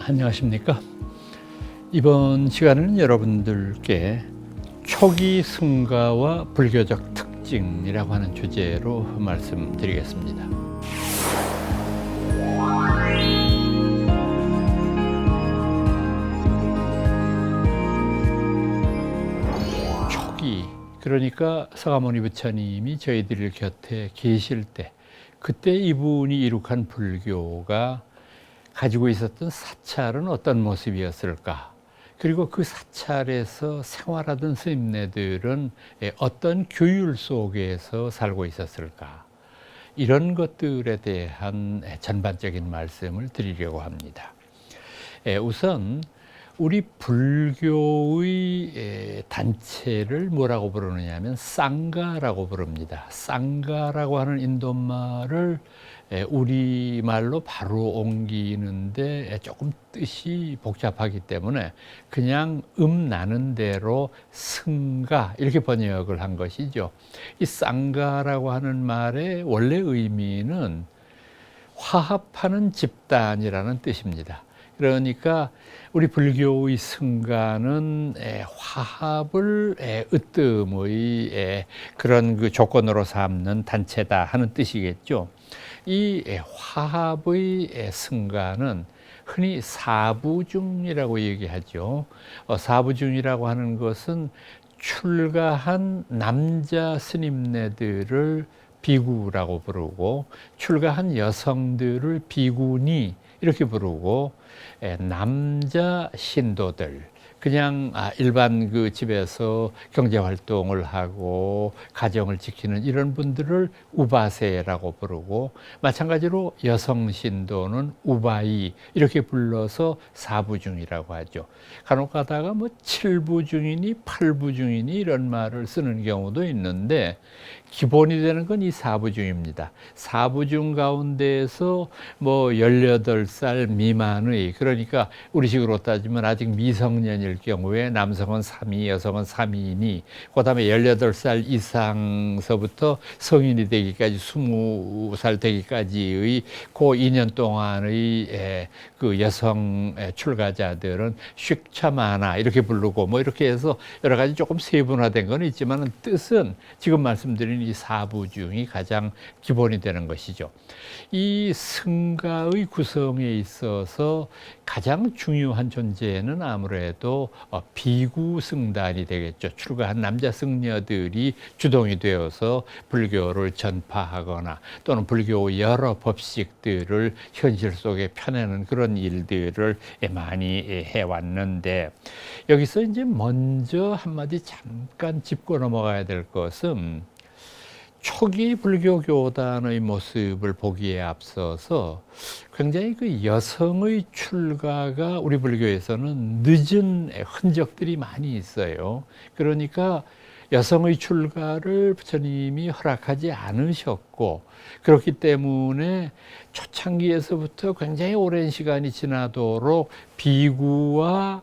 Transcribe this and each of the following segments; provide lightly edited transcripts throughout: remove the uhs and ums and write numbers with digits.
안녕하십니까? 이번 시간에는 여러분들께 초기 승가와 불교적 특징이라고 하는 주제로 말씀드리겠습니다. 초기, 그러니까 서가모니 부처님이 저희들 곁에 계실 때, 그때 이분이 이룩한 불교가 가지고 있었던 사찰은 어떤 모습이었을까? 그리고 그 사찰에서 생활하던 스님네들은 어떤 규율 속에서 살고 있었을까? 이런 것들에 대한 전반적인 말씀을 드리려고 합니다. 우선 우리 불교의 단체를 뭐라고 부르느냐 하면 쌍가라고 부릅니다. 쌍가라고 하는 인도말을 우리말로 바로 옮기는데 조금 뜻이 복잡하기 때문에 그냥 나는 대로 승가 이렇게 번역을 한 것이죠. 이 쌍가라고 하는 말의 원래 의미는 화합하는 집단이라는 뜻입니다. 그러니까 우리 불교의 승가는 화합을 으뜸의 그런 그 조건으로 삼는 단체다 하는 뜻이겠죠. 이 화합의 승가는 흔히 사부중이라고 얘기하죠. 사부중이라고 하는 것은 출가한 남자 스님네들을 비구라고 부르고 출가한 여성들을 비구니 이렇게 부르고 남자 신도들 그냥 일반 그 집에서 경제 활동을 하고 가정을 지키는 이런 분들을 우바세라고 부르고 마찬가지로 여성 신도는 우바이 이렇게 불러서 사부중이라고 하죠. 간혹 가다가 뭐 칠부중이니 팔부중이니 이런 말을 쓰는 경우도 있는데 기본이 되는 건 이 사부중입니다. 사부중 가운데에서 뭐 18살 미만의 그러니까 우리식으로 따지면 아직 미성년일 경우에 남성은 3위, 여성은 3위니 그다음에 18살 이상서부터 성인이 되기까지 20살 되기까지의 그 2년 동안의 그 여성 출가자들은 씩차마나 이렇게 부르고 뭐 이렇게 해서 여러 가지 조금 세분화된 건 있지만 뜻은 지금 말씀드린 이 사부중이 가장 기본이 되는 것이죠. 이 승가의 구성에 있어서 가장 중요한 존재는 아무래도 비구승단이 되겠죠. 출가한 남자 승려들이 주동이 되어서 불교를 전파하거나 또는 불교 여러 법식들을 현실 속에 펴내는 그런 일들을 많이 해왔는데 여기서 이제 먼저 한마디 잠깐 짚고 넘어가야 될 것은 초기 불교 교단의 모습을 보기에 앞서서 굉장히 그 여성의 출가가 우리 불교에서는 늦은 흔적들이 많이 있어요. 그러니까 여성의 출가를 부처님이 허락하지 않으셨고 그렇기 때문에 초창기에서부터 굉장히 오랜 시간이 지나도록 비구와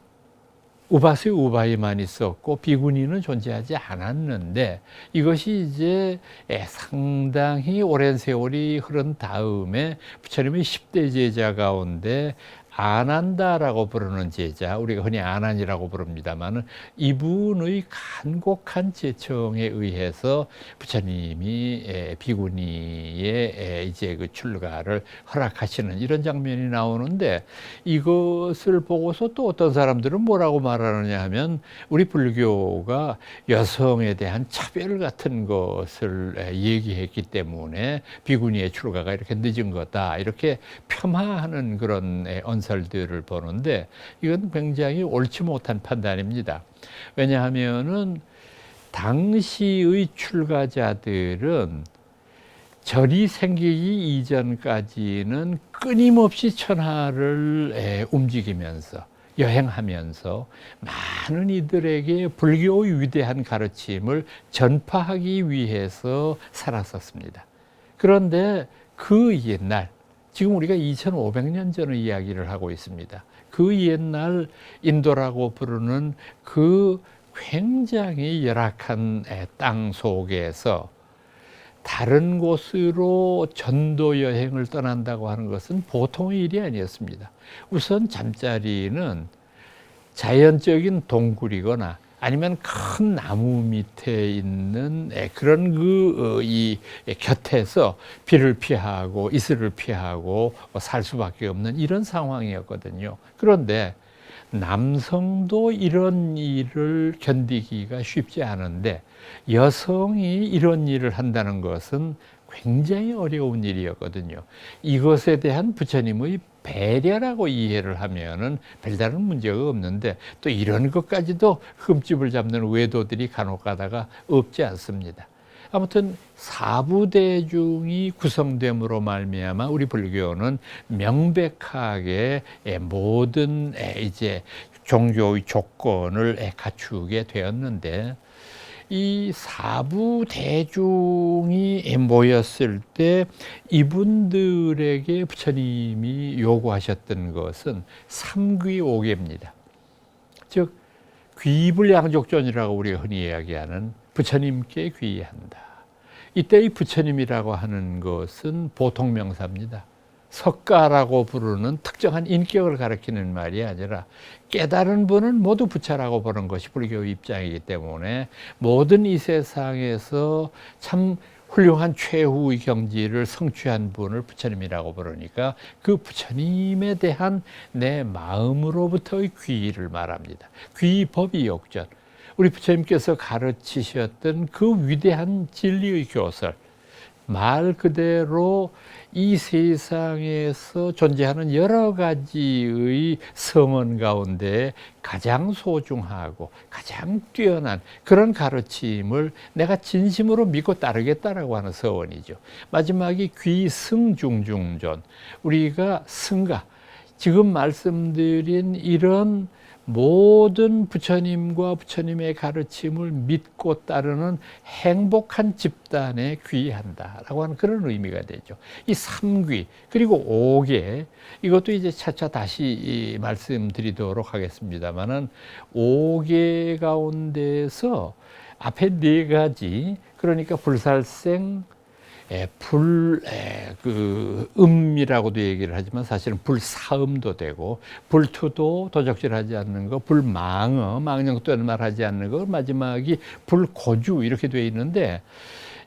우바세 우바이만 있었고 비구니는 존재하지 않았는데 이것이 이제 상당히 오랜 세월이 흐른 다음에 부처님의 10대 제자 가운데 아난다라고 부르는 제자, 우리가 흔히 아난이라고 부릅니다만은 이분의 간곡한 제청에 의해서 부처님이 비구니의 이제 그 출가를 허락하시는 이런 장면이 나오는데 이것을 보고서 또 어떤 사람들은 뭐라고 말하느냐 하면 우리 불교가 여성에 대한 차별 같은 것을 얘기했기 때문에 비구니의 출가가 이렇게 늦은 거다 이렇게 폄하하는 그런 언설들을 보는데 이건 굉장히 옳지 못한 판단입니다. 왜냐하면은 당시의 출가자들은 절이 생기기 이전까지는 끊임없이 천하를 움직이면서 여행하면서 많은 이들에게 불교의 위대한 가르침을 전파하기 위해서 살았었습니다. 그런데 그 옛날 지금 우리가 2500년 전의 이야기를 하고 있습니다. 그 옛날 인도라고 부르는 그 굉장히 열악한 땅 속에서 다른 곳으로 전도 여행을 떠난다고 하는 것은 보통의 일이 아니었습니다. 우선 잠자리는 자연적인 동굴이거나 아니면 큰 나무 밑에 있는 그런 이 곁에서 비를 피하고 이슬을 피하고 살 수밖에 없는 이런 상황이었거든요. 그런데 남성도 이런 일을 견디기가 쉽지 않은데 여성이 이런 일을 한다는 것은 굉장히 어려운 일이었거든요. 이것에 대한 부처님의 배려라고 이해를 하면은 별다른 문제가 없는데 또 이런 것까지도 흠집을 잡는 외도들이 간혹 가다가 없지 않습니다. 아무튼 사부대중이 구성됨으로 말미암아 우리 불교는 명백하게 모든 이제 종교의 조건을 갖추게 되었는데, 이 사부 대중이 모였을 때 이분들에게 부처님이 요구하셨던 것은 삼귀오계입니다. 즉 귀불양족존이라고 우리가 흔히 이야기하는 부처님께 귀의한다. 이때의 부처님이라고 하는 것은 보통 명사입니다. 석가라고 부르는 특정한 인격을 가리키는 말이 아니라 깨달은 분은 모두 부처라고 보는 것이 불교의 입장이기 때문에 모든 이 세상에서 참 훌륭한 최후의 경지를 성취한 분을 부처님이라고 부르니까 그 부처님에 대한 내 마음으로부터의 귀의를 말합니다. 귀의법이 역전. 우리 부처님께서 가르치셨던 그 위대한 진리의 교설, 말 그대로 이 세상에서 존재하는 여러 가지의 성원 가운데 가장 소중하고 가장 뛰어난 그런 가르침을 내가 진심으로 믿고 따르겠다라고 하는 서원이죠. 마지막이 귀승중중존. 우리가 승가, 지금 말씀드린 이런 모든 부처님과 부처님의 가르침을 믿고 따르는 행복한 집단에 귀의한다라고 하는 그런 의미가 되죠. 이 삼귀 그리고 오계, 이것도 이제 차차 다시 말씀드리도록 하겠습니다만은, 오계 가운데서 앞에 네 가지, 그러니까 불살생, 음이라고도 얘기를 하지만 사실은 불사음도 되고, 불투도 도적질하지 않는 거, 불망어, 망령되는 말 하지 않는 거, 마지막이 불고주 이렇게 되어 있는데,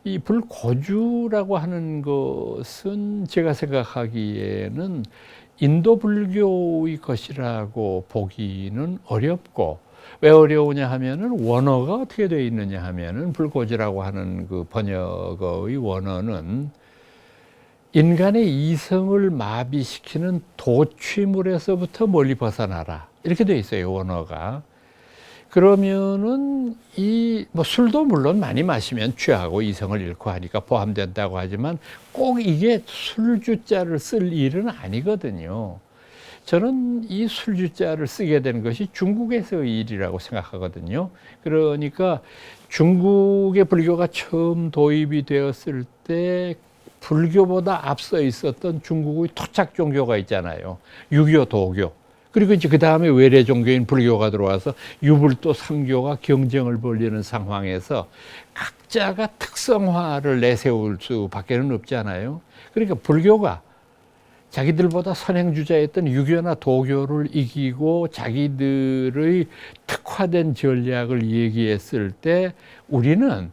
이 불고주라고 하는 것은 제가 생각하기에는 인도 불교의 것이라고 보기는 어렵고, 왜 어려우냐 하면은 원어가 어떻게 되어 있느냐 하면은, 불고지라고 하는 그 번역어의 원어는 인간의 이성을 마비시키는 도취물에서부터 멀리 벗어나라 이렇게 되어 있어요, 원어가. 그러면은 술도 물론 많이 마시면 취하고 이성을 잃고 하니까 포함된다고 하지만 꼭 이게 술주자를 쓸 일은 아니거든요. 저는 이 술주자를 쓰게 된 것이 중국에서의 일이라고 생각하거든요. 그러니까 중국의 불교가 처음 도입이 되었을 때 불교보다 앞서 있었던 중국의 토착 종교가 있잖아요. 유교, 도교. 그리고 이제 그 다음에 외래 종교인 불교가 들어와서 유불도 삼교가 경쟁을 벌이는 상황에서 각자가 특성화를 내세울 수밖에는 없잖아요. 그러니까 불교가 자기들보다 선행주자였던 유교나 도교를 이기고 자기들의 특화된 전략을 얘기했을 때 우리는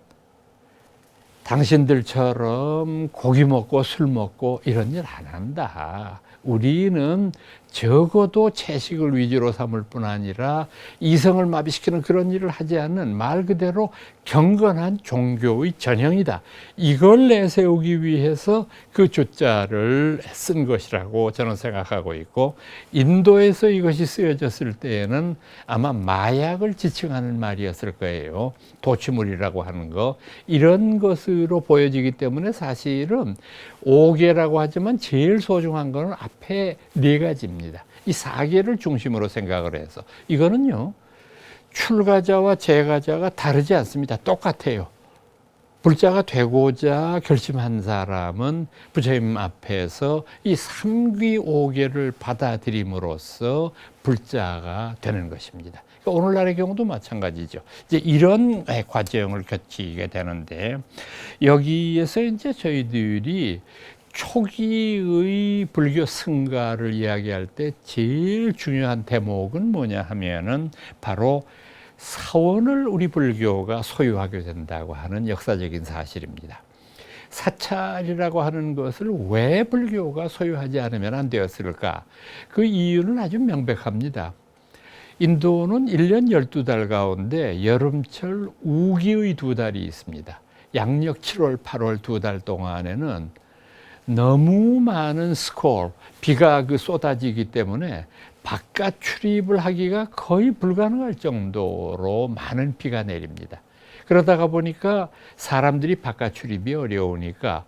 당신들처럼 고기 먹고 술 먹고 이런 일 안 한다. 우리는 적어도 채식을 위주로 삼을 뿐 아니라 이성을 마비시키는 그런 일을 하지 않는 말 그대로 경건한 종교의 전형이다. 이걸 내세우기 위해서 그 주자를 쓴 것이라고 저는 생각하고 있고, 인도에서 이것이 쓰여졌을 때에는 아마 마약을 지칭하는 말이었을 거예요. 도취물이라고 하는 거. 이런 것으로 보여지기 때문에 사실은 오계라고 하지만 제일 소중한 거는 앞에 네 가지입니다. 이 4개를 중심으로 생각을 해서, 이거는요 출가자와 재가자가 다르지 않습니다. 똑같아요. 불자가 되고자 결심한 사람은 부처님 앞에서 이 삼귀오계를 받아들임으로써 불자가 되는 것입니다. 그러니까 오늘날의 경우도 마찬가지죠. 이제 이런 과정을 거치게 되는데, 여기에서 이제 저희들이 초기의 불교 승가를 이야기할 때 제일 중요한 대목은 뭐냐 하면은 바로 사원을 우리 불교가 소유하게 된다고 하는 역사적인 사실입니다. 사찰이라고 하는 것을 왜 불교가 소유하지 않으면 안 되었을까? 그 이유는 아주 명백합니다. 인도는 1년 12달 가운데 여름철 우기의 2달이 있습니다. 양력 7월, 8월 2달 동안에는 너무 많은 스콜, 비가 쏟아지기 때문에 바깥 출입을 하기가 거의 불가능할 정도로 많은 비가 내립니다. 그러다가 보니까 사람들이 바깥 출입이 어려우니까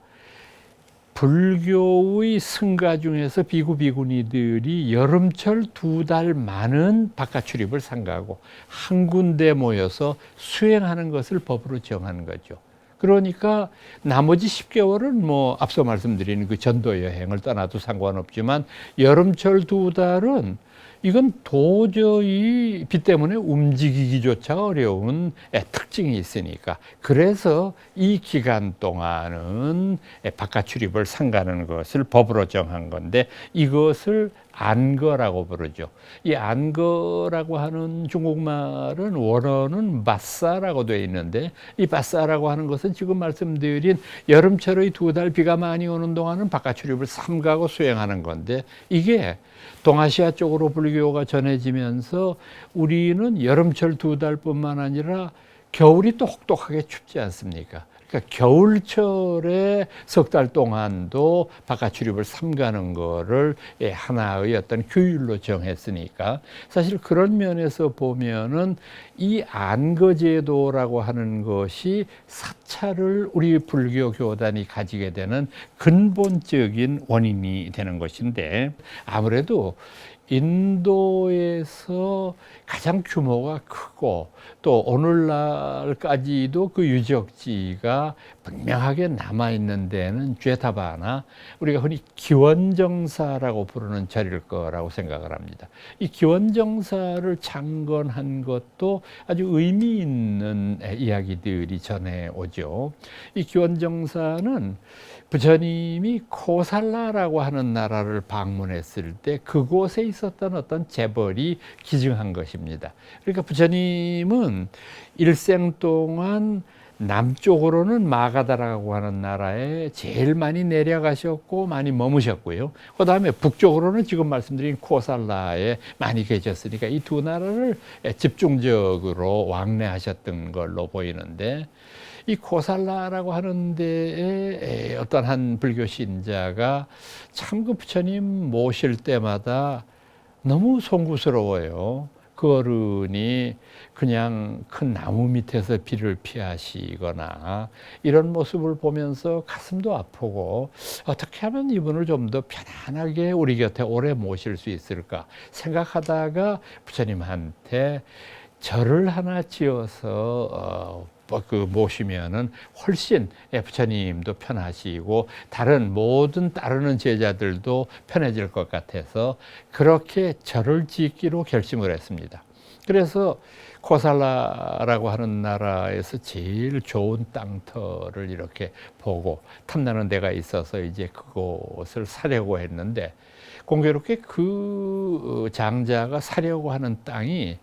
불교의 승가 중에서 비구 비구니들이 여름철 2달 많은 바깥 출입을 삼가고 한 군데 모여서 수행하는 것을 법으로 정하는 거죠. 그러니까 나머지 10개월은 뭐 앞서 말씀드린 그 전도 여행을 떠나도 상관없지만 여름철 2달은 이건 도저히 비 때문에 움직이기조차 어려운 특징이 있으니까, 그래서 이 기간 동안은 바깥 출입을 삼가는 것을 법으로 정한 건데, 이것을 안거라고 부르죠. 이 안거라고 하는 중국말은 원어는 바싸라고 되어 있는데, 이 바싸라고 하는 것은 지금 말씀드린 여름철의 2달 비가 많이 오는 동안은 바깥 출입을 삼가고 수행하는 건데, 이게 동아시아 쪽으로 불교가 전해지면서 우리는 여름철 2달뿐만 아니라 겨울이 또 혹독하게 춥지 않습니까? 그러니까 겨울철에 3달 동안도 바깥 출입을 삼가는 거를 하나의 어떤 규율로 정했으니까, 사실 그런 면에서 보면은 이 안거제도라고 하는 것이 사찰을 우리 불교 교단이 가지게 되는 근본적인 원인이 되는 것인데, 아무래도 인도에서 가장 규모가 크고 또 오늘날까지도 그 유적지가 분명하게 남아있는 데는 죄타바나, 우리가 흔히 기원정사라고 부르는 절일 거라고 생각을 합니다. 이 기원정사를 창건한 것도 아주 의미 있는 이야기들이 전해오죠. 이 기원정사는 부처님이 코살라라고 하는 나라를 방문했을 때 그곳에 있었던 어떤 재벌이 기증한 것입니다. 그러니까 부처님은 일생 동안 남쪽으로는 마가다라고 하는 나라에 제일 많이 내려가셨고 많이 머무셨고요. 그 다음에 북쪽으로는 지금 말씀드린 코살라에 많이 계셨으니까 이 두 나라를 집중적으로 왕래하셨던 걸로 보이는데, 이 코살라라고 하는 데에 어떤 한 불교 신자가 참 그 부처님 모실 때마다 너무 송구스러워요. 그 어른이 그냥 큰 나무 밑에서 비를 피하시거나 이런 모습을 보면서 가슴도 아프고, 어떻게 하면 이분을 좀 더 편안하게 우리 곁에 오래 모실 수 있을까 생각하다가 부처님한테 절을 하나 지어서 모시면은 훨씬 부처님도 편하시고 다른 모든 따르는 제자들도 편해질 것 같아서 그렇게 절을 짓기로 결심을 했습니다. 그래서 코살라라고 하는 나라에서 제일 좋은 땅터를 이렇게 보고 탐나는 데가 있어서 이제 그곳을 사려고 했는데, 공교롭게 그 장자가 사려고 하는 땅이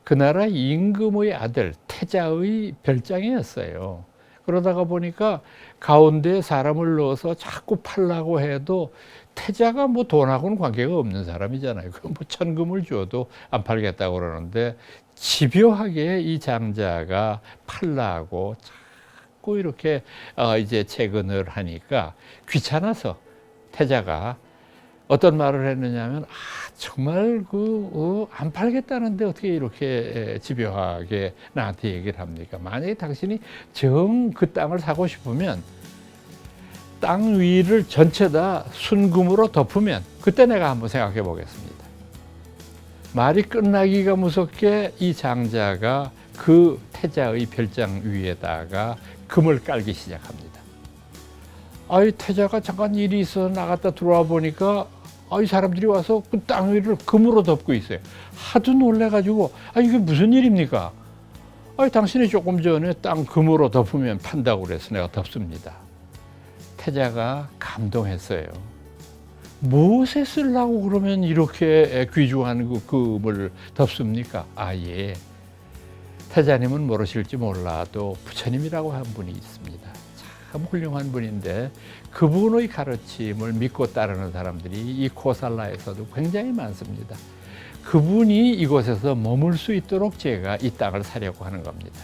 그 나라 임금의 아들 태자의 별장이었어요. 그러다가 보니까 가운데 사람을 넣어서 자꾸 팔라고 해도 태자가 뭐 돈하고는 관계가 없는 사람이잖아요. 그 뭐 천금을 줘도 안 팔겠다고 그러는데, 집요하게 이 장자가 팔라고 자꾸 이렇게 이제 채근을 하니까 귀찮아서 태자가 어떤 말을 했느냐면, 정말 안 팔겠다는데 어떻게 이렇게 집요하게 나한테 얘기를 합니까? 만약에 당신이 정 그 땅을 사고 싶으면 땅 위를 전체 다 순금으로 덮으면 그때 내가 한번 생각해 보겠습니다. 말이 끝나기가 무섭게 이 장자가 그 태자의 별장 위에다가 금을 깔기 시작합니다. 아이 태자가 잠깐 일이 있어서 나갔다 들어와 보니까 이 사람들이 와서 그 땅 위를 금으로 덮고 있어요. 하도 놀래가지고 이게 무슨 일입니까? 당신이 조금 전에 땅 금으로 덮으면 판다고 그래서 내가 덮습니다. 태자가 감동했어요. 무엇에 쓰려고 그러면 이렇게 귀중한 그 금을 덮습니까? 예. 태자님은 모르실지 몰라도 부처님이라고 한 분이 있습니다. 참 훌륭한 분인데 그분의 가르침을 믿고 따르는 사람들이 이 코살라에서도 굉장히 많습니다. 그분이 이곳에서 머물 수 있도록 제가 이 땅을 사려고 하는 겁니다.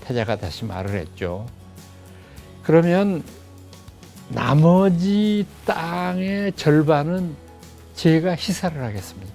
태자가 다시 말을 했죠. 그러면 나머지 땅의 절반은 제가 희사를 하겠습니다.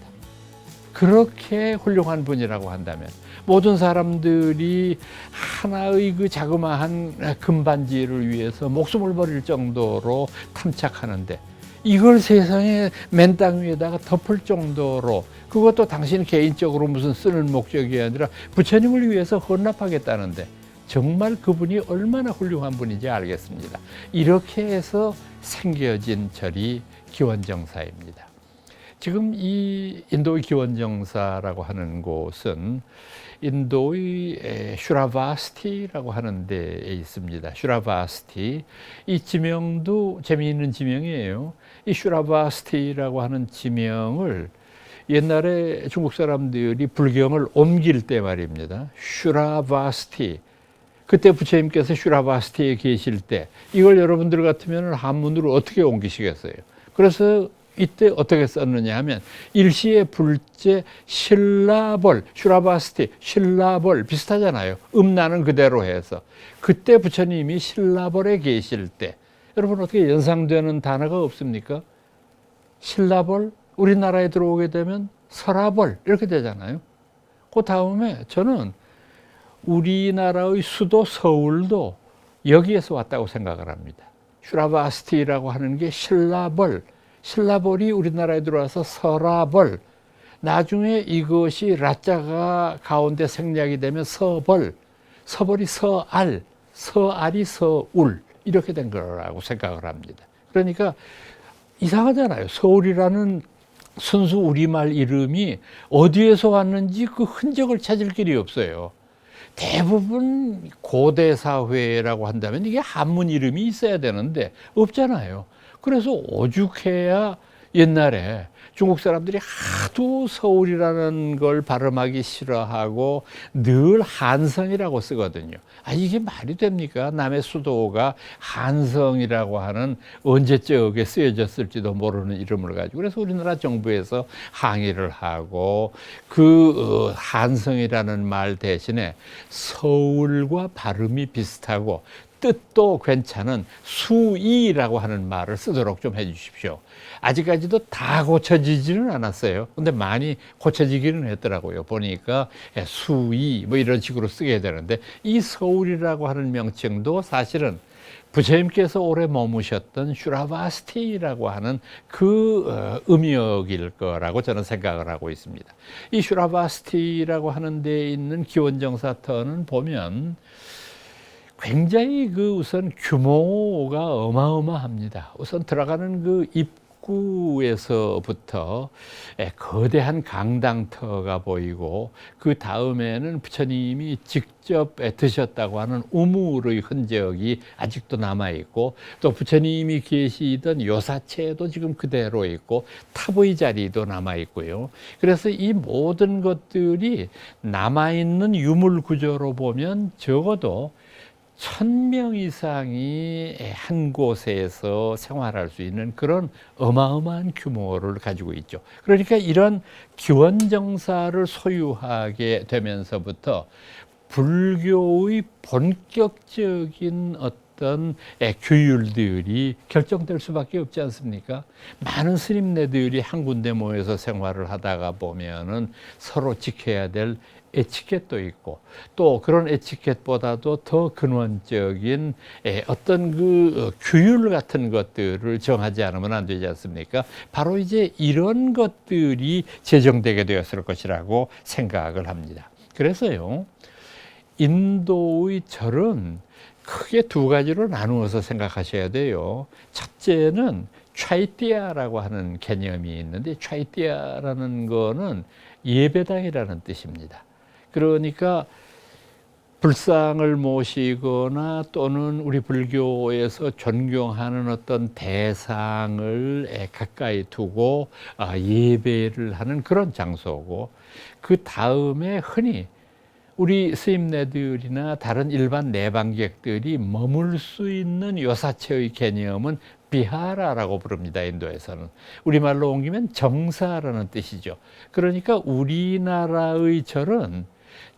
그렇게 훌륭한 분이라고 한다면 모든 사람들이 하나의 그 자그마한 금반지를 위해서 목숨을 버릴 정도로 탐착하는데 이걸 세상에 맨 땅 위에다가 덮을 정도로 그것도 당신 개인적으로 무슨 쓰는 목적이 아니라 부처님을 위해서 헌납하겠다는데 정말 그분이 얼마나 훌륭한 분인지 알겠습니다. 이렇게 해서 생겨진 절이 기원정사입니다. 지금 이 인도의 기원정사라고 하는 곳은 인도의 슈라바스티라고 하는 데에 있습니다. 슈라바스티. 이 지명도 재미있는 지명이에요. 이 슈라바스티라고 하는 지명을 옛날에 중국 사람들이 불경을 옮길 때 말입니다. 슈라바스티. 그때 부처님께서 슈라바스티에 계실 때 이걸 여러분들 같으면 한문으로 어떻게 옮기시겠어요? 그래서 이때 어떻게 썼느냐 하면 일시의 불제 신라벌, 슈라바스티, 신라벌 비슷하잖아요. 음나는 그대로 해서. 그때 부처님이 신라벌에 계실 때 여러분 어떻게 연상되는 단어가 없습니까? 신라벌, 우리나라에 들어오게 되면 설화벌 이렇게 되잖아요. 그 다음에 저는 우리나라의 수도 서울도 여기에서 왔다고 생각을 합니다. 슈라바스티라고 하는 게 신라벌, 신라벌이 우리나라에 들어와서 설화벌, 나중에 이것이 라자가 가운데 생략이 되면 서벌, 서벌이 서알, 서알이 서울 이렇게 된 거라고 생각을 합니다. 그러니까 이상하잖아요. 서울이라는 순수 우리말 이름이 어디에서 왔는지 그 흔적을 찾을 길이 없어요. 대부분 고대 사회라고 한다면 이게 한문 이름이 있어야 되는데 없잖아요. 그래서 오죽해야 옛날에 중국 사람들이 하도 서울이라는 걸 발음하기 싫어하고 늘 한성이라고 쓰거든요. 이게 말이 됩니까? 남의 수도가 한성이라고 하는 언제적에 쓰여졌을지도 모르는 이름을 가지고 그래서 우리나라 정부에서 항의를 하고 그 한성이라는 말 대신에 서울과 발음이 비슷하고 뜻도 괜찮은 수이라고 하는 말을 쓰도록 좀 해주십시오. 아직까지도 다 고쳐지지는 않았어요. 근데 많이 고쳐지기는 했더라고요. 보니까 수이 뭐 이런 식으로 쓰게 되는데 이 서울이라고 하는 명칭도 사실은 부처님께서 오래 머무셨던 슈라바스티라고 하는 그 음역일 거라고 저는 생각을 하고 있습니다. 이 슈라바스티라고 하는 데에 있는 기원정사터는 보면 굉장히 우선 규모가 어마어마합니다. 우선 들어가는 그 입구에서부터 거대한 강당터가 보이고 그 다음에는 부처님이 직접 드셨다고 하는 우물의 흔적이 아직도 남아 있고 또 부처님이 계시던 요사체도 지금 그대로 있고 탑의 자리도 남아 있고요. 그래서 이 모든 것들이 남아 있는 유물 구조로 보면 적어도 1000명 이상이 한 곳에서 생활할 수 있는 그런 어마어마한 규모를 가지고 있죠. 그러니까 이런 기원정사를 소유하게 되면서부터 불교의 본격적인 어떤 규율들이 결정될 수밖에 없지 않습니까? 많은 스님네들이 한 군데 모여서 생활을 하다가 보면은 서로 지켜야 될 에티켓도 있고 또 그런 에티켓보다도 더 근원적인 어떤 규율 같은 것들을 정하지 않으면 안 되지 않습니까? 바로 이제 이런 것들이 제정되게 되었을 것이라고 생각을 합니다. 그래서요, 인도의 절은 크게 두 가지로 나누어서 생각하셔야 돼요. 첫째는 차이띠아라고 하는 개념이 있는데, 차이띠아라는 거는 예배당이라는 뜻입니다. 그러니까 불상을 모시거나 또는 우리 불교에서 존경하는 어떤 대상을 가까이 두고 예배를 하는 그런 장소고, 그 다음에 흔히 우리 스님네들이나 다른 일반 내방객들이 머물 수 있는 요사체의 개념은 비하라라고 부릅니다. 인도에서는. 우리말로 옮기면 정사라는 뜻이죠. 그러니까 우리나라의 절은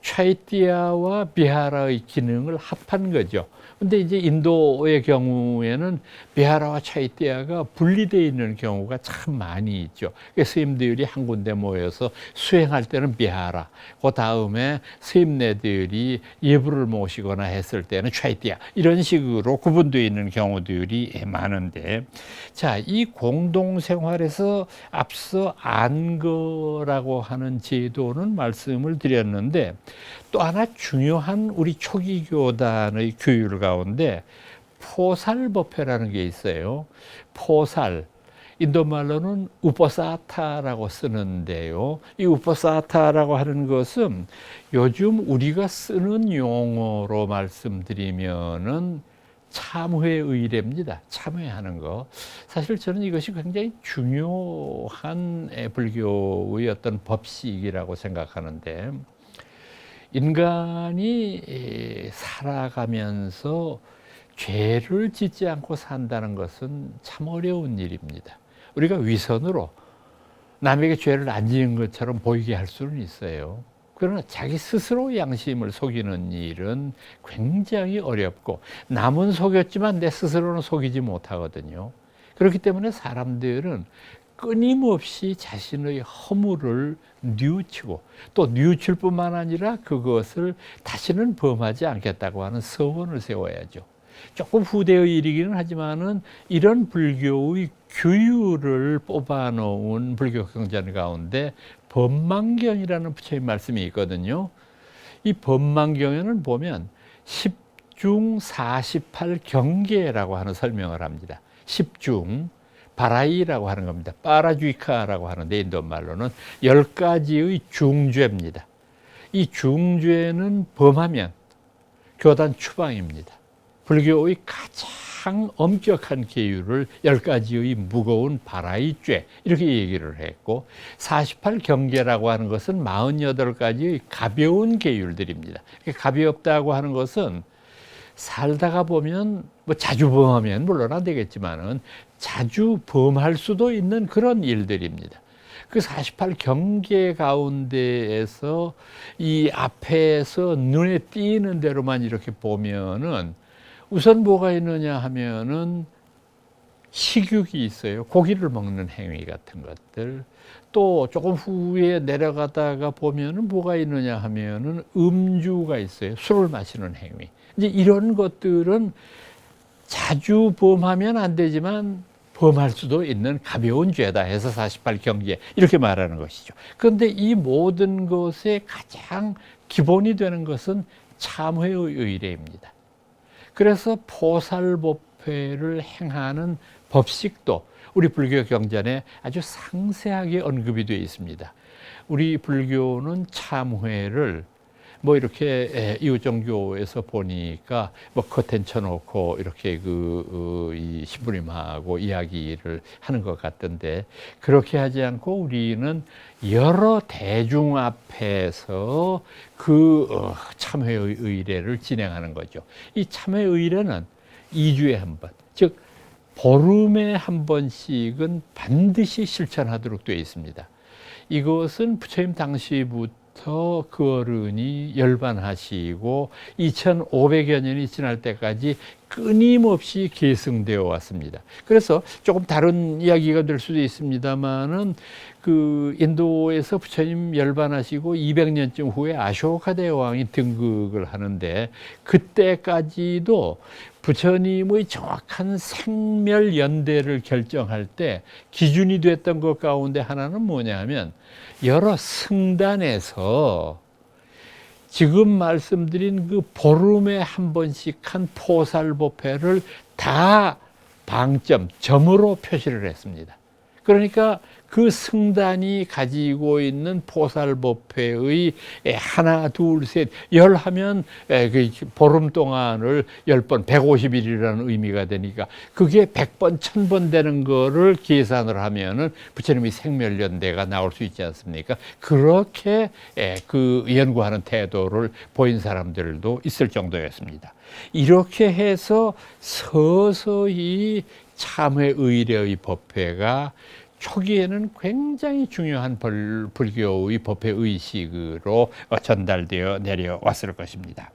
차이띠아와 비하라의 기능을 합한 거죠. 근데 이제 인도의 경우에는 비하라와 차이띠아가 분리되어 있는 경우가 참 많이 있죠. 스님들이 한 군데 모여서 수행할 때는 비하라, 그 다음에 스님네들이 예불을 모시거나 했을 때는 차이띠아, 이런 식으로 구분되어 있는 경우들이 많은데, 자, 이 공동생활에서 앞서 안거라고 하는 제도는 말씀을 드렸는데, 또 하나 중요한 우리 초기 교단의 규율 가운데 포살법회라는 게 있어요. 포살, 인도말로는 우퍼사타라고 쓰는데요. 이 우퍼사타라고 하는 것은 요즘 우리가 쓰는 용어로 말씀드리면은 참회의례입니다. 참회하는 거. 사실 저는 이것이 굉장히 중요한 불교의 어떤 법칙이라고 생각하는데, 인간이 살아가면서 죄를 짓지 않고 산다는 것은 참 어려운 일입니다. 우리가 위선으로 남에게 죄를 안 지은 것처럼 보이게 할 수는 있어요. 그러나 자기 스스로 양심을 속이는 일은 굉장히 어렵고, 남은 속였지만 내 스스로는 속이지 못하거든요. 그렇기 때문에 사람들은 끊임없이 자신의 허물을 뉘우치고, 또 뉘우칠 뿐만 아니라 그것을 다시는 범하지 않겠다고 하는 서원을 세워야죠. 조금 후대의 일이기는 하지만은 이런 불교의 규율을 뽑아놓은 불교 경전 가운데 법망경이라는 부처님 말씀이 있거든요. 이 법망경에는 보면 10중 48경계라고 하는 설명을 합니다. 10중 바라이라고 하는 겁니다. 빠라주이카라고 하는데 인도말로는 10가지의 중죄입니다. 이 중죄는 범하면 교단 추방입니다. 불교의 가장 엄격한 계율을 10가지의 무거운 바라이죄, 이렇게 얘기를 했고, 48경계라고 하는 것은 48가지의 가벼운 계율들입니다. 가볍다고 하는 것은 살다가 보면 뭐 자주 범하면 물론 안 되겠지만은 자주 범할 수도 있는 그런 일들입니다. 그 48경계 가운데에서 이 앞에서 눈에 띄는 대로만 이렇게 보면은 우선 뭐가 있느냐 하면은 식욕이 있어요. 고기를 먹는 행위 같은 것들. 또 조금 후에 내려가다가 보면은 뭐가 있느냐 하면은 음주가 있어요. 술을 마시는 행위. 이제 이런 것들은 자주 범하면 안 되지만 범할 수도 있는 가벼운 죄다 해서 48경계, 이렇게 말하는 것이죠. 그런데 이 모든 것의 가장 기본이 되는 것은 참회의 의례입니다. 그래서 포살법회를 행하는 법식도 우리 불교 경전에 아주 상세하게 언급이 되어 있습니다. 우리 불교는 참회를 뭐 이렇게 이웃종교에서 보니까 뭐 커튼 쳐놓고 이렇게 이 신부님하고 이야기를 하는 것 같던데, 그렇게 하지 않고 우리는 여러 대중 앞에서 참회의 의례를 진행하는 거죠. 이 참회 의례는 2주에 한 번, 즉 보름에 한 번씩은 반드시 실천하도록 되어 있습니다. 이것은 부처님 당시부터 그 어른이 열반하시고 2500여 년이 지날 때까지 끊임없이 계승되어 왔습니다. 그래서 조금 다른 이야기가 될 수도 있습니다만은 그 인도에서 부처님 열반하시고 200년쯤 후에 아쇼카 대왕이 등극을 하는데, 그때까지도 부처님의 정확한 생멸 연대를 결정할 때 기준이 됐던 것 가운데 하나는 뭐냐 하면, 여러 승단에서 지금 말씀드린 그 보름에 한 번씩 한 포살법회를 다 점으로 표시를 했습니다. 그러니까 그 승단이 가지고 있는 포살법회의 하나, 둘, 셋, 열 하면 그 보름 동안을 10번, 150일이라는 의미가 되니까 그게 100번, 1000번 되는 거를 계산을 하면은 부처님의 생멸연대가 나올 수 있지 않습니까? 그렇게 그 연구하는 태도를 보인 사람들도 있을 정도였습니다. 이렇게 해서 서서히 참회 의례의 법회가 초기에는 굉장히 중요한 불교의 법회 의식으로 전달되어 내려왔을 것입니다.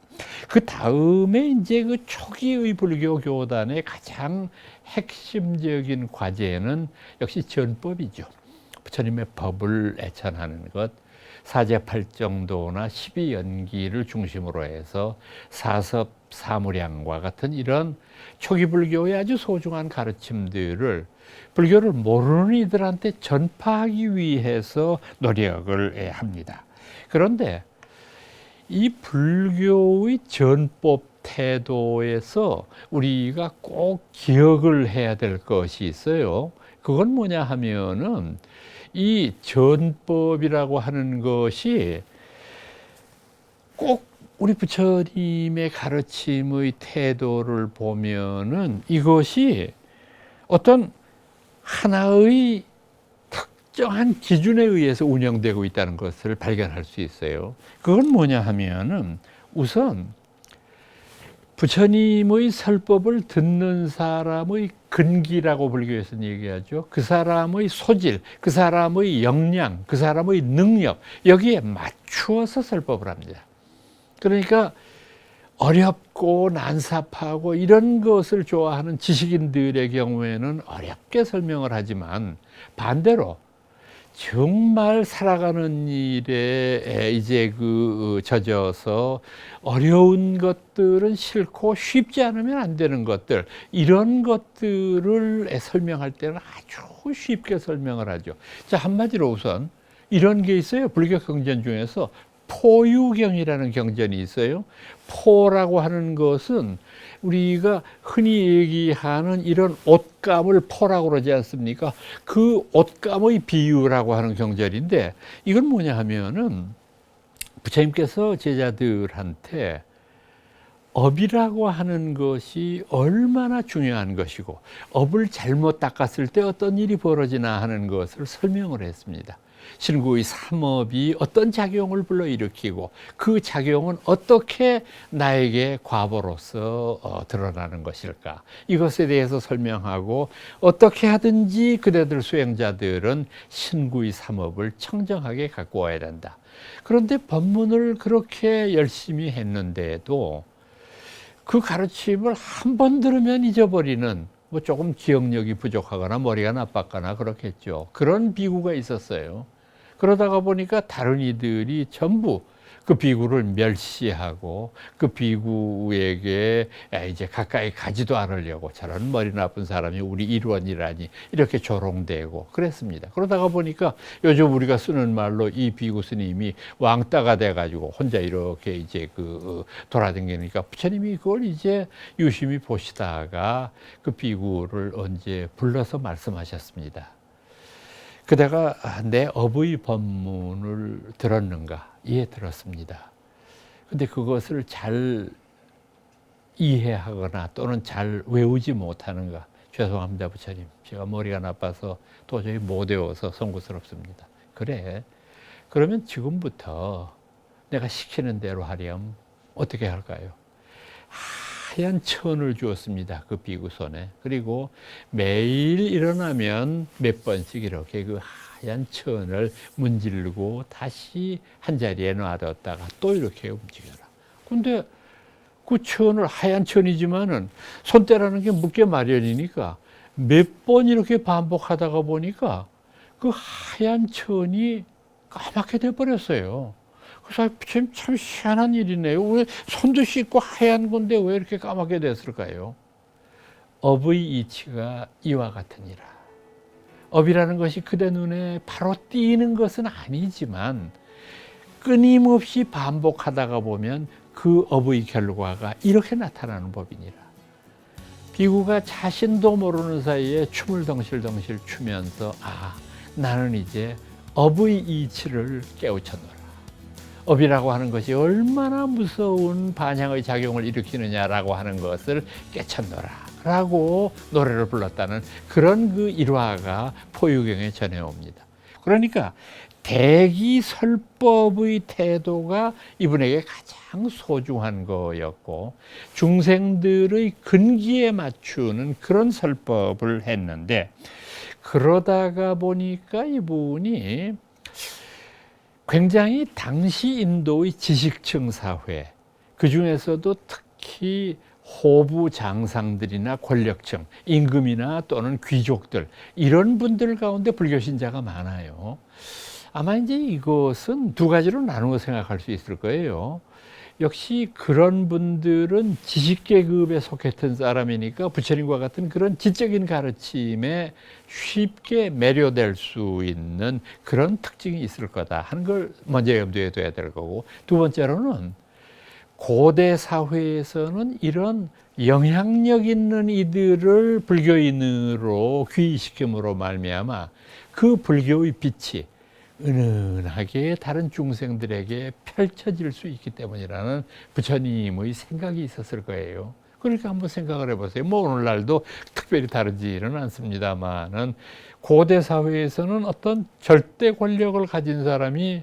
그 다음에 이제 그 초기의 불교 교단의 가장 핵심적인 과제는 역시 전법이죠. 부처님의 법을 애천하는 것, 사제팔정도나 12연기를 중심으로 해서 사섭, 사무량과 같은 이런 초기 불교의 아주 소중한 가르침들을 불교를 모르는 이들한테 전파하기 위해서 노력을 합니다. 그런데 이 불교의 전법 태도에서 우리가 꼭 기억을 해야 될 것이 있어요. 그건 뭐냐 하면은 이 전법이라고 하는 것이 꼭 우리 부처님의 가르침의 태도를 보면은 이것이 어떤 하나의 특정한 기준에 의해서 운영되고 있다는 것을 발견할 수 있어요. 그건 뭐냐 하면은 우선 부처님의 설법을 듣는 사람의 근기라고 불교에서는 얘기하죠. 그 사람의 소질, 그 사람의 역량, 그 사람의 능력, 여기에 맞추어서 설법을 합니다. 그러니까 어렵고 난삽하고 이런 것을 좋아하는 지식인들의 경우에는 어렵게 설명을 하지만 반대로 정말 살아가는 일에 이제 젖어서 어려운 것들은 싫고 쉽지 않으면 안 되는 것들, 이런 것들을 설명할 때는 아주 쉽게 설명을 하죠. 자, 한마디로 우선 이런 게 있어요. 불교 경전 중에서 포유경이라는 경전이 있어요. 포라고 하는 것은 우리가 흔히 얘기하는 이런 옷감을 포라고 그러지 않습니까? 그 옷감의 비유라고 하는 경전인데 이건 뭐냐 하면은 부처님께서 제자들한테 업이라고 하는 것이 얼마나 중요한 것이고 업을 잘못 닦았을 때 어떤 일이 벌어지나 하는 것을 설명을 했습니다. 신구의 삼업이 어떤 작용을 불러일으키고 그 작용은 어떻게 나에게 과보로서 드러나는 것일까, 이것에 대해서 설명하고 어떻게 하든지 그대들 수행자들은 신구의 삼업을 청정하게 갖고 와야 된다. 그런데 법문을 그렇게 열심히 했는데도 그 가르침을 한 번 들으면 잊어버리는, 뭐 조금 기억력이 부족하거나 머리가 나빴거나 그렇겠죠. 그런 비구가 있었어요. 그러다가 보니까 다른 이들이 전부 그 비구를 멸시하고 그 비구에게 이제 가까이 가지도 않으려고, 저런 머리 나쁜 사람이 우리 일원이라니 이렇게 조롱되고 그랬습니다. 그러다가 보니까 요즘 우리가 쓰는 말로 이 비구 스님이 왕따가 돼가지고 혼자 이렇게 이제 돌아다니니까 부처님이 그걸 이제 유심히 보시다가 그 비구를 언제 불러서 말씀하셨습니다. 그대가 내 업의 법문을 들었는가? 예, 들었습니다. 근데 그것을 잘 이해하거나 또는 잘 외우지 못하는가? 죄송합니다, 부처님. 제가 머리가 나빠서 도저히 못 외워서 송구스럽습니다. 그래. 그러면 지금부터 내가 시키는 대로 하렴. 어떻게 할까요? 하얀 천을 주었습니다. 그 비구 손에. 그리고 매일 일어나면 몇 번씩 이렇게 그 하얀 천을 문지르고 다시 한 자리에 놔뒀다가 또 이렇게 움직여라. 근데 그 천을, 하얀 천이지만은 손때라는 게 묻게 마련이니까 몇 번 이렇게 반복하다가 보니까 그 하얀 천이 까맣게 돼버렸어요. 그래서 참 희한한 일이네요. 왜 손도 씻고 하얀 건데 왜 이렇게 까맣게 됐을까요? 업의 이치가 이와 같으니라. 업이라는 것이 그대 눈에 바로 띄는 것은 아니지만 끊임없이 반복하다가 보면 그 업의 결과가 이렇게 나타나는 법이니라. 비구가 자신도 모르는 사이에 춤을 덩실덩실 추면서 나는 이제 업의 이치를 깨우쳤노라. 업이라고 하는 것이 얼마나 무서운 반향의 작용을 일으키느냐라고 하는 것을 깨쳤노라 라고 노래를 불렀다는 그런 그 일화가 포유경에 전해옵니다. 그러니까 대기설법의 태도가 이분에게 가장 소중한 거였고 중생들의 근기에 맞추는 그런 설법을 했는데, 그러다가 보니까 이분이 굉장히 당시 인도의 지식층 사회, 그 중에서도 특히 호부 장상들이나 권력층, 임금이나 또는 귀족들, 이런 분들 가운데 불교 신자가 많아요. 아마 이제 이것은 두 가지로 나누어 생각할 수 있을 거예요. 역시 그런 분들은 지식계급에 속했던 사람이니까 부처님과 같은 그런 지적인 가르침에 쉽게 매료될 수 있는 그런 특징이 있을 거다 하는 걸 먼저 염두에 둬야 될 거고, 두 번째로는 고대 사회에서는 이런 영향력 있는 이들을 불교인으로 귀의시킴으로 말미암아 그 불교의 빛이 은은하게 다른 중생들에게 펼쳐질 수 있기 때문이라는 부처님의 생각이 있었을 거예요. 그러니까 한번 생각을 해보세요. 뭐 오늘날도 특별히 다르지는 않습니다만은 고대 사회에서는 어떤 절대 권력을 가진 사람이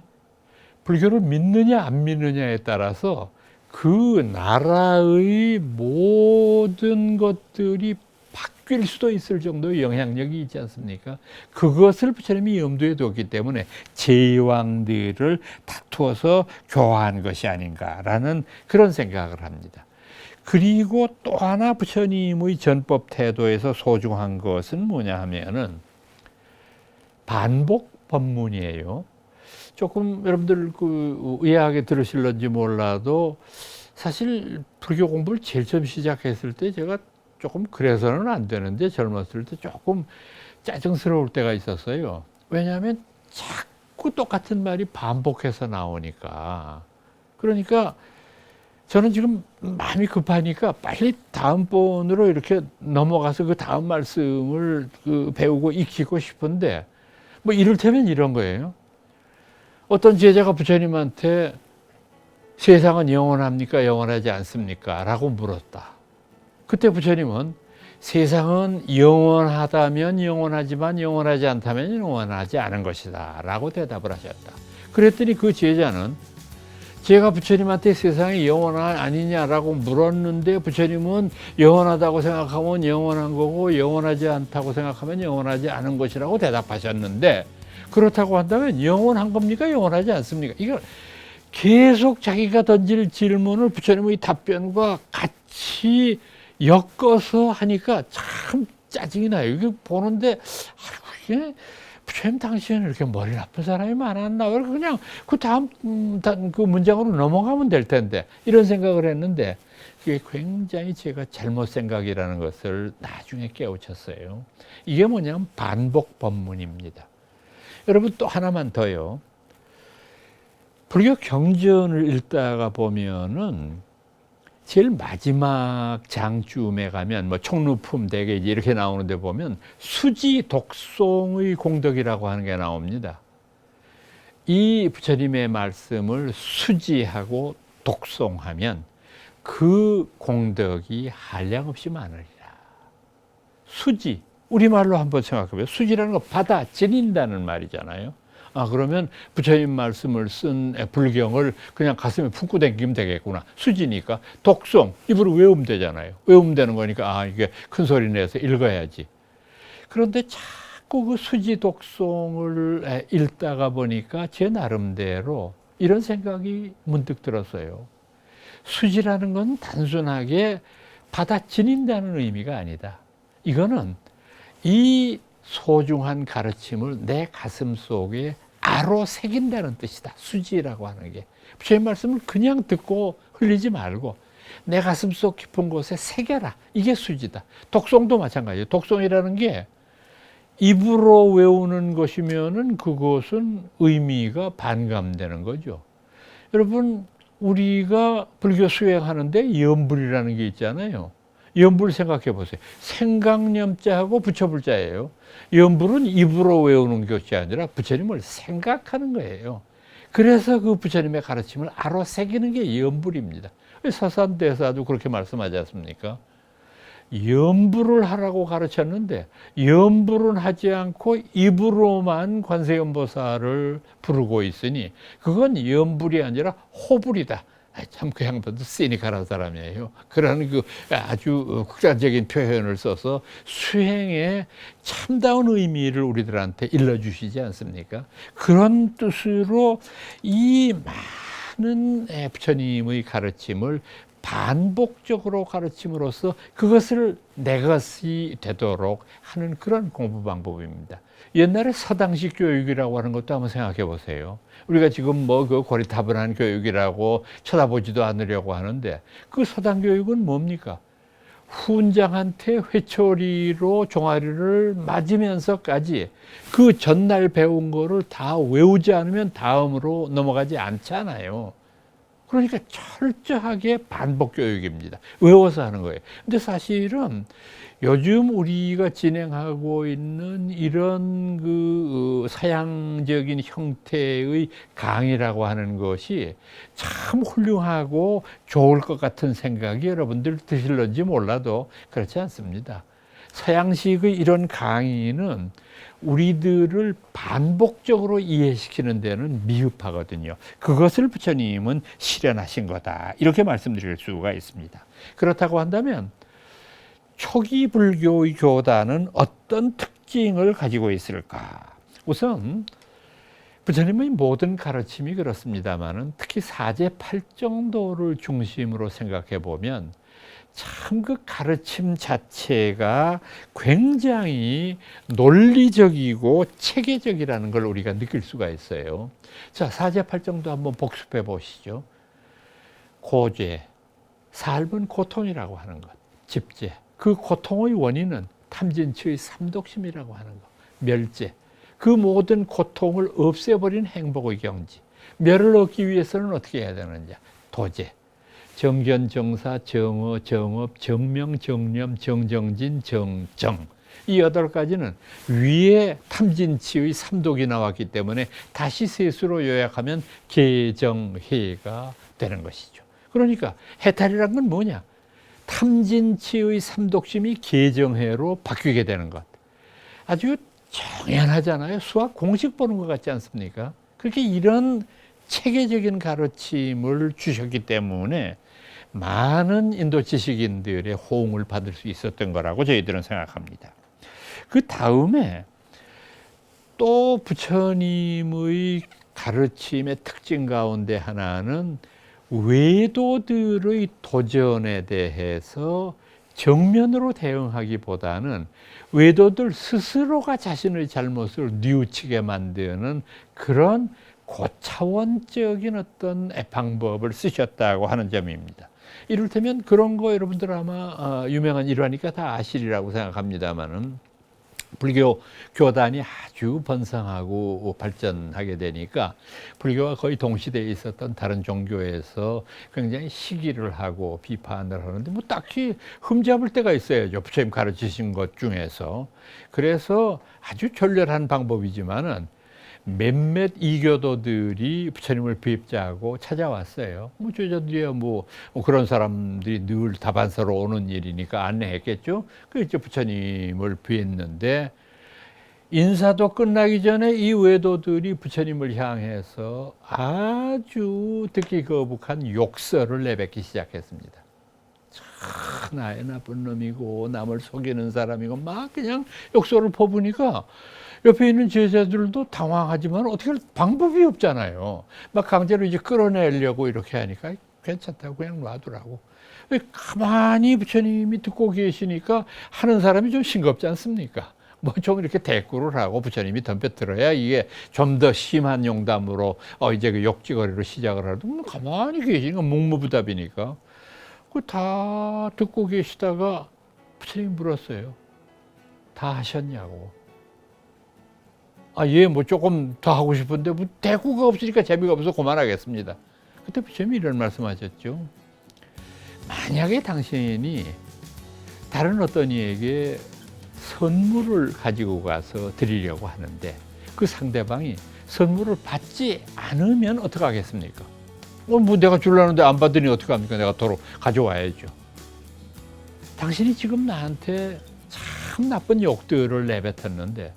불교를 믿느냐 안 믿느냐에 따라서 그 나라의 모든 것들이 바뀔 수도 있을 정도의 영향력이 있지 않습니까? 그것을 부처님이 염두에 뒀기 때문에 제왕들을 다투어서 교화한 것이 아닌가라는 그런 생각을 합니다. 그리고 또 하나 부처님의 전법 태도에서 소중한 것은 뭐냐 하면은 반복 법문이에요. 조금 여러분들 그 의아하게 들으실런지 몰라도 사실 불교 공부를 제일 처음 시작했을 때 제가 조금 그래서는 안 되는데 젊었을 때 조금 짜증스러울 때가 있었어요. 왜냐하면 자꾸 똑같은 말이 반복해서 나오니까. 그러니까 저는 지금 마음이 급하니까 빨리 다음번으로 이렇게 넘어가서 그 다음 말씀을 배우고 익히고 싶은데, 뭐 이를테면 이런 거예요. 어떤 제자가 부처님한테 세상은 영원합니까? 영원하지 않습니까? 라고 물었다. 그때 부처님은 세상은 영원하다면 영원하지만 영원하지 않다면 영원하지 않은 것이다 라고 대답을 하셨다. 그랬더니 그 제자는 제가 부처님한테 세상이 영원하 아니냐라고 물었는데 부처님은 영원하다고 생각하면 영원한 거고 영원하지 않다고 생각하면 영원하지 않은 것이라고 대답하셨는데, 그렇다고 한다면 영원한 겁니까? 영원하지 않습니까? 이걸 계속 자기가 던질 질문을 부처님의 답변과 같이 엮어서 하니까 참 짜증이 나요. 이거 보는데 이게 부처님 당시에는 이렇게 머리 나쁜 사람이 많았나? 그냥 그 다음 그 문장으로 넘어가면 될 텐데 이런 생각을 했는데, 그게 굉장히 제가 잘못 생각이라는 것을 나중에 깨우쳤어요. 이게 뭐냐면 반복 법문입니다. 여러분 또 하나만 더요. 불교 경전을 읽다가 보면은 제일 마지막 장쯤에 가면 뭐 총루품 대개 이렇게 나오는데 보면 수지 독송의 공덕이라고 하는 게 나옵니다. 이 부처님의 말씀을 수지하고 독송하면 그 공덕이 한량없이 많으리라. 수지, 우리말로 한번 생각해보세요. 수지라는 거 받아 지닌다는 말이잖아요. 그러면 부처님 말씀을 쓴 불경을 그냥 가슴에 품고 다니면 되겠구나. 수지니까. 독송, 입으로 외우면 되잖아요. 외우면 되는 거니까 이게 큰 소리 내서 읽어야지. 그런데 자꾸 그 수지 독송을 읽다가 보니까 제 나름대로 이런 생각이 문득 들었어요. 수지라는 건 단순하게 받아 지닌다는 의미가 아니다. 이거는 이 소중한 가르침을 내 가슴 속에 아로 새긴다는 뜻이다. 수지라고 하는 게. 부처님 말씀을 그냥 듣고 흘리지 말고 내 가슴 속 깊은 곳에 새겨라. 이게 수지다. 독송도 마찬가지예요. 독송이라는 게 입으로 외우는 것이면은 그것은 의미가 반감되는 거죠. 여러분, 우리가 불교 수행하는데 염불이라는 게 있잖아요. 염불 생각해 보세요. 생각념자하고 부처불자예요. 염불은 입으로 외우는 것이 아니라 부처님을 생각하는 거예요. 그래서 그 부처님의 가르침을 알아새기는 게 염불입니다. 서산대사도 그렇게 말씀하지 않습니까? 염불을 하라고 가르쳤는데 염불은 하지 않고 입으로만 관세음보살을 부르고 있으니 그건 염불이 아니라 호불이다. 참 그 양반도 시니컬한 사람이에요. 그런 그 아주 극단적인 표현을 써서 수행의 참다운 의미를 우리들한테 일러주시지 않습니까? 그런 뜻으로 이 많은 부처님의 가르침을 반복적으로 가르침으로써 그것을 내 것이 되도록 하는 그런 공부 방법입니다. 옛날에 서당식 교육이라고 하는 것도 한번 생각해 보세요. 우리가 지금 뭐 그 고리타분한 교육이라고 쳐다보지도 않으려고 하는데 그 서당 교육은 뭡니까? 훈장한테 회초리로 종아리를 맞으면서까지 그 전날 배운 거를 다 외우지 않으면 다음으로 넘어가지 않잖아요. 그러니까 철저하게 반복 교육입니다. 외워서 하는 거예요. 근데 사실은 요즘 우리가 진행하고 있는 이런 그 사양적인 형태의 강의라고 하는 것이 참 훌륭하고 좋을 것 같은 생각이 여러분들 드실런지 몰라도 그렇지 않습니다. 서양식의 이런 강의는 우리들을 반복적으로 이해시키는 데는 미흡하거든요. 그것을 부처님은 실현하신 거다. 이렇게 말씀드릴 수가 있습니다. 그렇다고 한다면 초기 불교의 교단은 어떤 특징을 가지고 있을까? 우선 부처님의 모든 가르침이 그렇습니다만은 특히 사제팔정도를 중심으로 생각해 보면 참 그 가르침 자체가 굉장히 논리적이고 체계적이라는 걸 우리가 느낄 수가 있어요. 자, 사제팔정도 한번 복습해 보시죠. 고죄, 삶은 고통이라고 하는 것. 집죄, 그 고통의 원인은 탐진치의 삼독심이라고 하는 것. 멸죄, 그 모든 고통을 없애버린 행복의 경지. 멸을 얻기 위해서는 어떻게 해야 되느냐. 도죄, 정견, 정사, 정어, 정업, 정명, 정념, 정정진, 정정. 이 8가지는 위에 탐진치의 삼독이 나왔기 때문에 다시 셋으로 요약하면 개정해가 되는 것이죠. 그러니까 해탈이란 건 뭐냐? 탐진치의 삼독심이 개정해로 바뀌게 되는 것. 아주 정연하잖아요. 수학 공식 보는 것 같지 않습니까? 그렇게 이런 체계적인 가르침을 주셨기 때문에 많은 인도 지식인들의 호응을 받을 수 있었던 거라고 저희들은 생각합니다. 그 다음에 또 부처님의 가르침의 특징 가운데 하나는 외도들의 도전에 대해서 정면으로 대응하기보다는 외도들 스스로가 자신의 잘못을 뉘우치게 만드는 그런 고차원적인 어떤 방법을 쓰셨다고 하는 점입니다. 이를테면 그런 거 여러분들 아마 유명한 일화니까 다 아시리라고 생각합니다만은 불교 교단이 아주 번성하고 발전하게 되니까 불교와 거의 동시대에 있었던 다른 종교에서 굉장히 시기를 하고 비판을 하는데 뭐 딱히 흠잡을 때가 있어야죠. 부처님 가르치신 것 중에서. 그래서 아주 졸렬한 방법이지만은 몇몇 이교도들이 부처님을 비입자하고 찾아왔어요. 뭐 저들이야 뭐 그런 사람들이 늘 다반사로 오는 일이니까 안내했겠죠. 그래서 부처님을 비했는데 인사도 끝나기 전에 이 외도들이 부처님을 향해서 아주 듣기 거북한 욕설을 내뱉기 시작했습니다. 참 나의 나쁜 놈이고 남을 속이는 사람이고 막 그냥 욕설을 퍼부니까 옆에 있는 제자들도 당황하지만 어떻게 할 방법이 없잖아요. 막 강제로 이제 끌어내려고 이렇게 하니까 괜찮다고 그냥 놔두라고. 가만히 부처님이 듣고 계시니까 하는 사람이 좀 싱겁지 않습니까? 뭐 좀 이렇게 대꾸를 하고 부처님이 덤벼들어야 이게 좀 더 심한 용담으로 이제 그 욕지거리로 시작을 하도 가만히 계시니까 묵무부답이니까 그 다 듣고 계시다가 부처님이 물었어요. 다 하셨냐고. 예, 뭐 조금 더 하고 싶은데 뭐 대꾸가 없으니까 재미가 없어서 그만하겠습니다. 그때 부처님이 이런 말씀하셨죠. 만약에 당신이 다른 어떤 이에게 선물을 가지고 가서 드리려고 하는데 그 상대방이 선물을 받지 않으면 어떡하겠습니까? 뭐 내가 주려는데 안 받으니 어떡합니까? 내가 도로 가져와야죠. 당신이 지금 나한테 참 나쁜 욕들을 내뱉었는데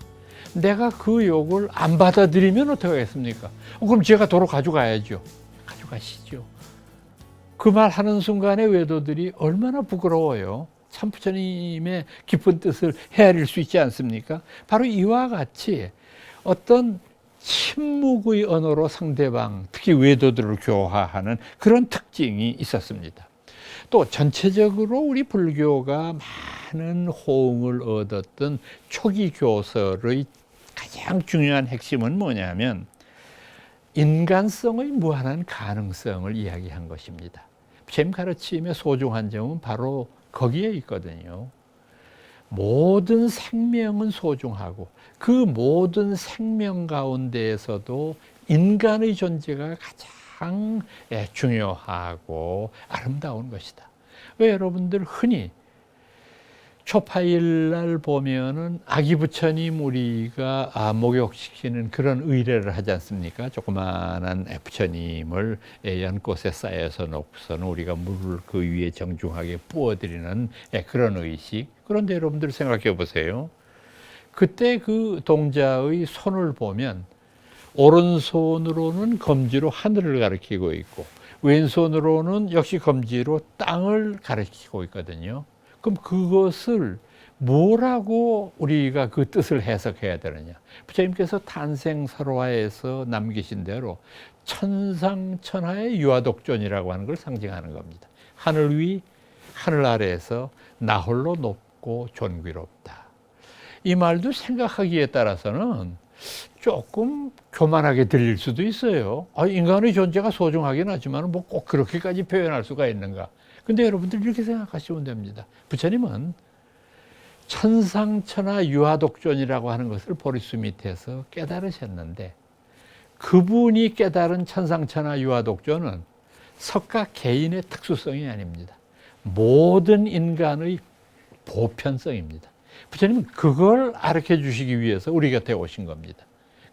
내가 그 욕을 안 받아들이면 어떡하겠습니까? 그럼 제가 도로 가져가야죠. 가져가시죠. 그 말 하는 순간에 외도들이 얼마나 부끄러워요. 참 부처님의 깊은 뜻을 헤아릴 수 있지 않습니까? 바로 이와 같이 어떤 침묵의 언어로 상대방, 특히 외도들을 교화하는 그런 특징이 있었습니다. 또 전체적으로 우리 불교가 많은 호응을 얻었던 초기 교설의 가장 중요한 핵심은 뭐냐면 인간성의 무한한 가능성을 이야기한 것입니다. 부처님 가르침의 소중한 점은 바로 거기에 있거든요. 모든 생명은 소중하고 그 모든 생명 가운데에서도 인간의 존재가 가장 중요하고 아름다운 것이다. 왜 여러분들 흔히 초파일 날 보면은 아기 부처님 우리가 목욕시키는 그런 의례를 하지 않습니까? 조그마한 부처님을 연꽃에 쌓여서 놓고서는 우리가 물을 그 위에 정중하게 부어드리는 그런 의식. 그런데 여러분들 생각해 보세요. 그때 그 동자의 손을 보면 오른손으로는 검지로 하늘을 가리키고 있고 왼손으로는 역시 검지로 땅을 가리키고 있거든요. 그럼 그것을 뭐라고 우리가 그 뜻을 해석해야 되느냐? 부처님께서 탄생설화에서 남기신 대로 천상천하의 유아독존이라고 하는 걸 상징하는 겁니다. 하늘 위, 하늘 아래에서 나 홀로 높고 존귀롭다. 이 말도 생각하기에 따라서는 조금 교만하게 들릴 수도 있어요. 인간의 존재가 소중하긴 하지만 뭐 꼭 그렇게까지 표현할 수가 있는가? 근데 여러분들 이렇게 생각하시면 됩니다. 부처님은 천상천하 유아독존이라고 하는 것을 보리수 밑에서 깨달으셨는데 그분이 깨달은 천상천하 유아독존은 석가 개인의 특수성이 아닙니다. 모든 인간의 보편성입니다. 부처님은 그걸 가르쳐 주시기 위해서 우리 곁에 오신 겁니다.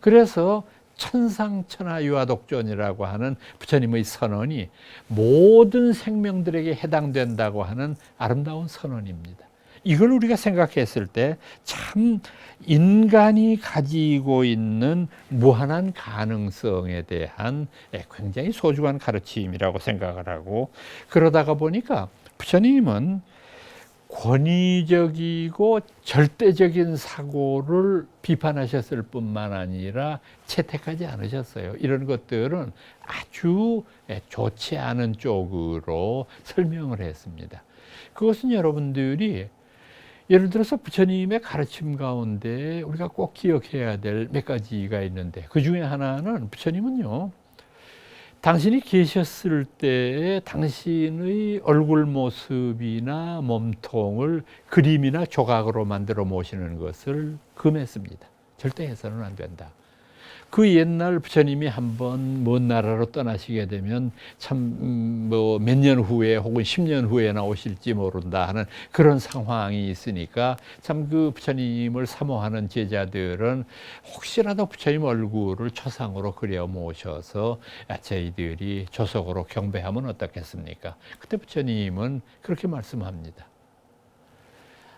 그래서 천상천하 유아독존이라고 하는 부처님의 선언이 모든 생명들에게 해당된다고 하는 아름다운 선언입니다. 이걸 우리가 생각했을 때 참 인간이 가지고 있는 무한한 가능성에 대한 굉장히 소중한 가르침이라고 생각을 하고 그러다가 보니까 부처님은 권위적이고 절대적인 사고를 비판하셨을 뿐만 아니라 채택하지 않으셨어요. 이런 것들은 아주 좋지 않은 쪽으로 설명을 했습니다. 그것은 여러분들이 예를 들어서 부처님의 가르침 가운데 우리가 꼭 기억해야 될 몇 가지가 있는데 그 중에 하나는 부처님은요. 당신이 계셨을 때에 당신의 얼굴 모습이나 몸통을 그림이나 조각으로 만들어 모시는 것을 금했습니다. 절대 해서는 안 된다. 그 옛날 부처님이 한번 먼 나라로 떠나시게 되면 참 뭐 몇 년 후에 혹은 10년 후에나 오실지 모른다 하는 그런 상황이 있으니까 참 그 부처님을 사모하는 제자들은 혹시라도 부처님 얼굴을 초상으로 그려 모셔서 저희들이 조석으로 경배하면 어떻겠습니까? 그때 부처님은 그렇게 말씀합니다.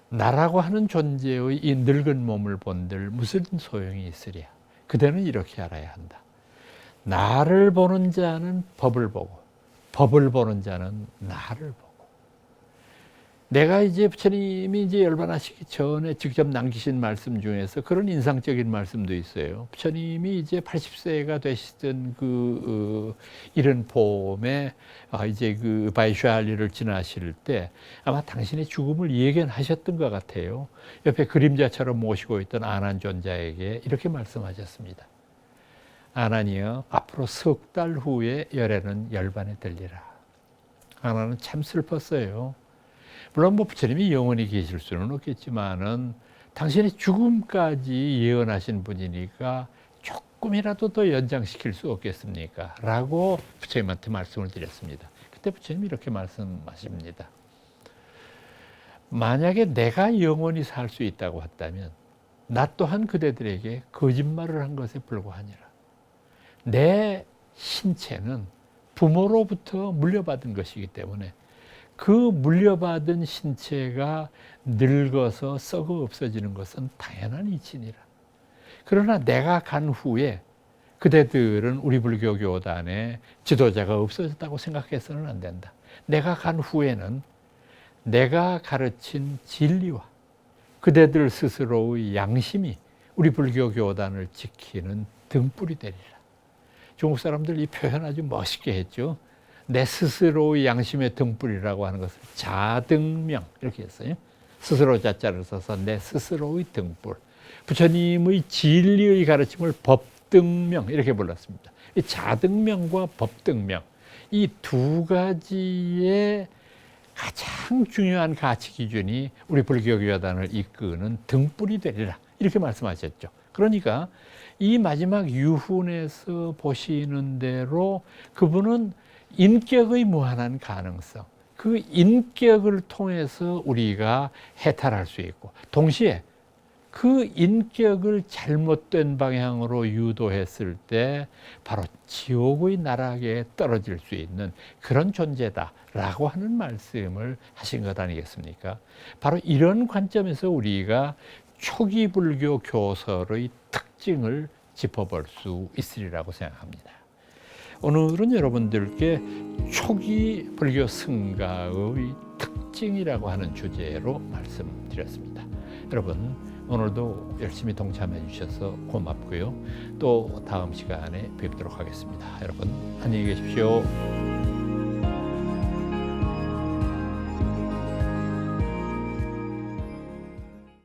나라고 하는 존재의 이 늙은 몸을 본들 무슨 소용이 있으랴? 그대는 이렇게 알아야 한다. 나를 보는 자는 법을 보고 법을 보는 자는 나를 보고. 내가 이제 부처님이 이제 열반하시기 전에 직접 남기신 말씀 중에서 그런 인상적인 말씀도 있어요. 부처님이 이제 80세가 되시던 이른 봄에 이제 그 바이샤리를 지나실 때 아마 당신의 죽음을 예견하셨던 것 같아요. 옆에 그림자처럼 모시고 있던 아난존자에게 이렇게 말씀하셨습니다. 아난이여, 앞으로 석 달 후에 열애는 열반에 들리라. 아난은 참 슬펐어요. 물론 뭐 부처님이 영원히 계실 수는 없겠지만은 당신의 죽음까지 예언하신 분이니까 조금이라도 더 연장시킬 수 없겠습니까? 라고 부처님한테 말씀을 드렸습니다. 그때 부처님이 이렇게 말씀하십니다. 만약에 내가 영원히 살 수 있다고 한다면 나 또한 그대들에게 거짓말을 한 것에 불과하니라. 내 신체는 부모로부터 물려받은 것이기 때문에 그 물려받은 신체가 늙어서 썩어 없어지는 것은 당연한 이치니라. 그러나 내가 간 후에 그대들은 우리 불교 교단에 지도자가 없어졌다고 생각해서는 안 된다. 내가 간 후에는 내가 가르친 진리와 그대들 스스로의 양심이 우리 불교 교단을 지키는 등불이 되리라. 중국 사람들 이 표현 아주 멋있게 했죠. 내 스스로의 양심의 등불이라고 하는 것을 자등명 이렇게 했어요. 스스로 자자를 써서 내 스스로의 등불. 부처님의 진리의 가르침을 법등명 이렇게 불렀습니다. 이 자등명과 법등명 이 두 가지의 가장 중요한 가치 기준이 우리 불교 교단을 이끄는 등불이 되리라 이렇게 말씀하셨죠. 그러니까 이 마지막 유훈에서 보시는 대로 그분은 인격의 무한한 가능성, 그 인격을 통해서 우리가 해탈할 수 있고 동시에 그 인격을 잘못된 방향으로 유도했을 때 바로 지옥의 나락에 떨어질 수 있는 그런 존재다라고 하는 말씀을 하신 것 아니겠습니까? 바로 이런 관점에서 우리가 초기 불교 교설의 특징을 짚어볼 수 있으리라고 생각합니다. 오늘은 여러분들께 초기 불교 승가의 특징이라고 하는 주제로 말씀드렸습니다. 여러분 오늘도 열심히 동참해 주셔서 고맙고요. 또 다음 시간에 뵙도록 하겠습니다. 여러분 안녕히 계십시오.